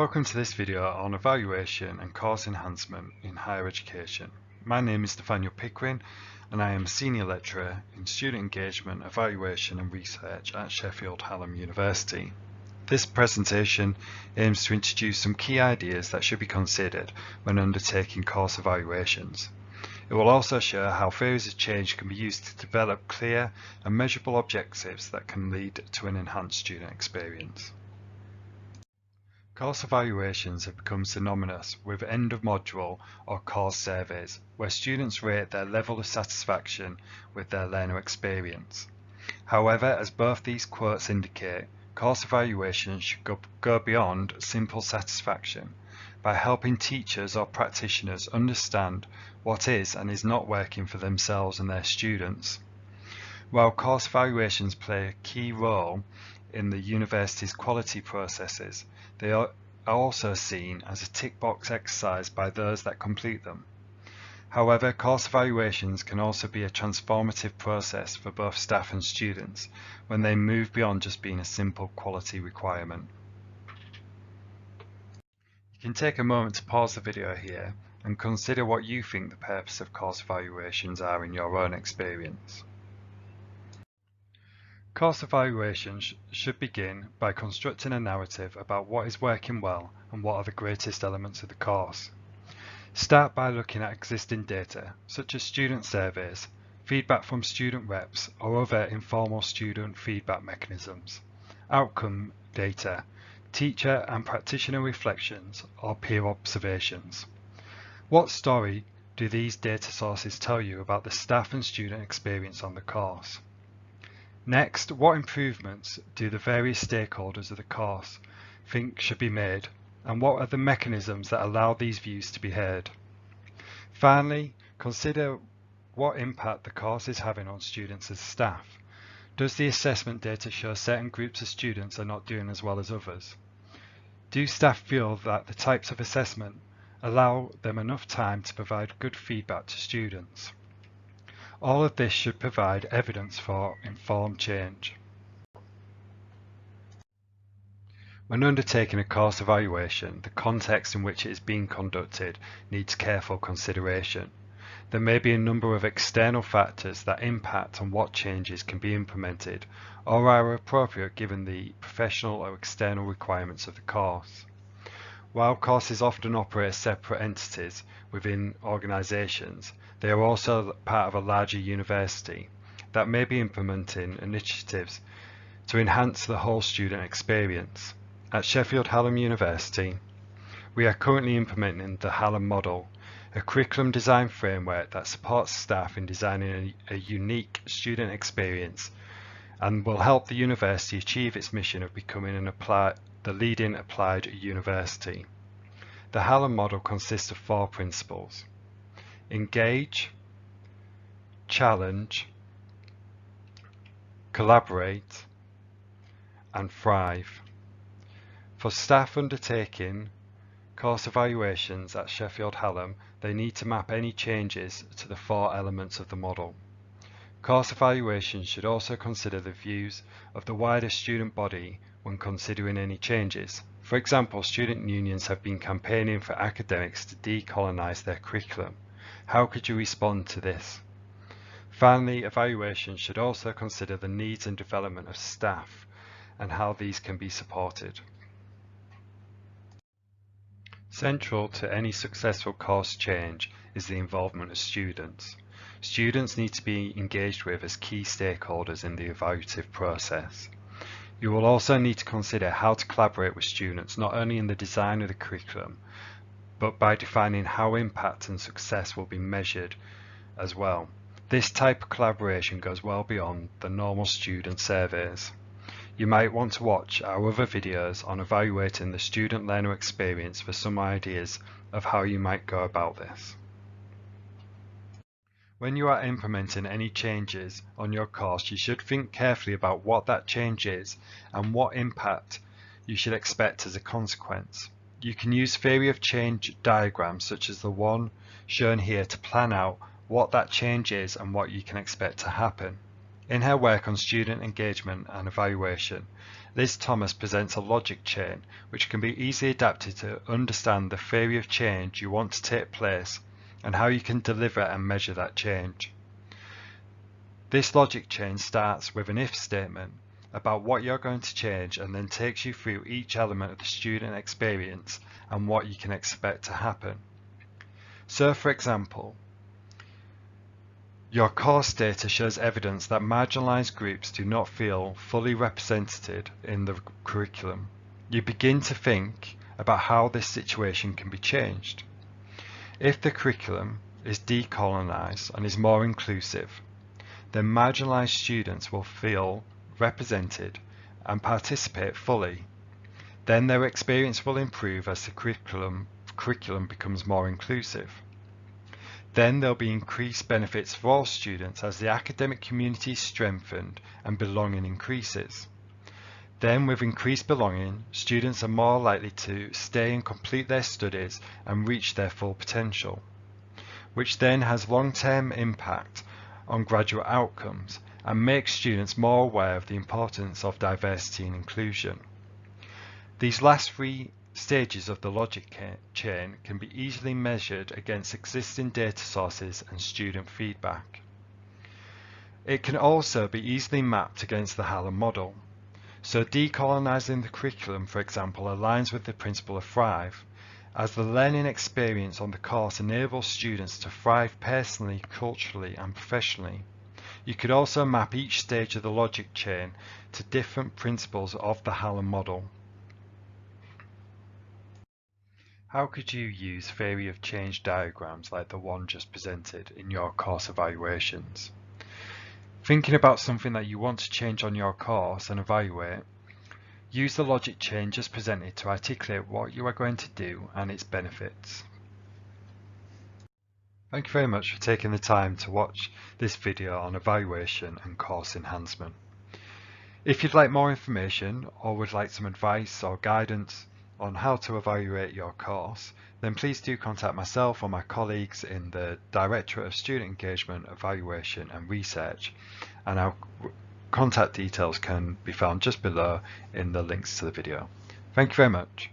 Welcome to this video on evaluation and course enhancement in higher education. My name is Nathaniel Pickering and I am a Senior Lecturer in Student Engagement, Evaluation and Research at Sheffield Hallam University. This presentation aims to introduce some key ideas that should be considered when undertaking course evaluations. It will also show how theories of change can be used to develop clear and measurable objectives that can lead to an enhanced student experience. Course evaluations have become synonymous with end-of-module or course surveys, where students rate their level of satisfaction with their learner experience. However, as both these quotes indicate, course evaluations should go beyond simple satisfaction by helping teachers or practitioners understand what is and is not working for themselves and their students. While course evaluations play a key role in the university's quality processes, they are also seen as a tick box exercise by those that complete them. However, course evaluations can also be a transformative process for both staff and students when they move beyond just being a simple quality requirement. You can take a moment to pause the video here and consider what you think the purpose of course evaluations are in your own experience. Course evaluations should begin by constructing a narrative about what is working well and what are the greatest elements of the course. Start by looking at existing data, such as student surveys, feedback from student reps, or other informal student feedback mechanisms, outcome data, teacher and practitioner reflections, or peer observations. What story do these data sources tell you about the staff and student experience on the course? Next, what improvements do the various stakeholders of the course think should be made, and what are the mechanisms that allow these views to be heard? Finally, consider what impact the course is having on students as staff. Does the assessment data show certain groups of students are not doing as well as others? Do staff feel that the types of assessment allow them enough time to provide good feedback to students? All of this should provide evidence for informed change. When undertaking a course evaluation, the context in which it is being conducted needs careful consideration. There may be a number of external factors that impact on what changes can be implemented or are appropriate given the professional or external requirements of the course. While courses often operate as separate entities within organisations, they are also part of a larger university that may be implementing initiatives to enhance the whole student experience. At Sheffield Hallam University, we are currently implementing the Hallam Model, a curriculum design framework that supports staff in designing a unique student experience and will help the university achieve its mission of becoming the leading applied university. The Hallam Model consists of 4 principles: engage, challenge, collaborate, and thrive. For staff undertaking course evaluations at Sheffield Hallam, they need to map any changes to the 4 elements of the model. Course evaluations should also consider the views of the wider student body when considering any changes. For example, student unions have been campaigning for academics to decolonise their curriculum. How could you respond to this? Finally, evaluations should also consider the needs and development of staff and how these can be supported. Central to any successful course change is the involvement of students. Students need to be engaged with as key stakeholders in the evaluative process. You will also need to consider how to collaborate with students not only in the design of the curriculum, but by defining how impact and success will be measured as well. This type of collaboration goes well beyond the normal student surveys. You might want to watch our other videos on evaluating the student learner experience for some ideas of how you might go about this. When you are implementing any changes on your course, you should think carefully about what that change is and what impact you should expect as a consequence. You can use theory of change diagrams such as the one shown here to plan out what that change is and what you can expect to happen. In her work on student engagement and evaluation, Liz Thomas presents a logic chain which can be easily adapted to understand the theory of change you want to take place and how you can deliver and measure that change. This logic chain starts with an if statement about what you're going to change and then takes you through each element of the student experience and what you can expect to happen. So, for example, your course data shows evidence that marginalized groups do not feel fully represented in the curriculum. You begin to think about how this situation can be changed. If the curriculum is decolonized and is more inclusive, then marginalized students will feel represented and participate fully. Then their experience will improve as the curriculum becomes more inclusive. Then there'll be increased benefits for all students as the academic community is strengthened and belonging increases. Then with increased belonging, students are more likely to stay and complete their studies and reach their full potential, which then has long-term impact on graduate outcomes and makes students more aware of the importance of diversity and inclusion. These last three stages of the logic chain can be easily measured against existing data sources and student feedback. It can also be easily mapped against the Hallam Model. So decolonizing the curriculum, for example, aligns with the principle of Thrive, as the learning experience on the course enables students to thrive personally, culturally, and professionally. You could also map each stage of the logic chain to different principles of the Hallam Model. How could you use theory of change diagrams like the one just presented in your course evaluations? Thinking about something that you want to change on your course and evaluate, use the logic chain just presented to articulate what you are going to do and its benefits. Thank you very much for taking the time to watch this video on evaluation and course enhancement. If you'd like more information or would like some advice or guidance on how to evaluate your course, then please do contact myself or my colleagues in the Directorate of Student Engagement, Evaluation and Research, and our contact details can be found just below in the links to the video. Thank you very much.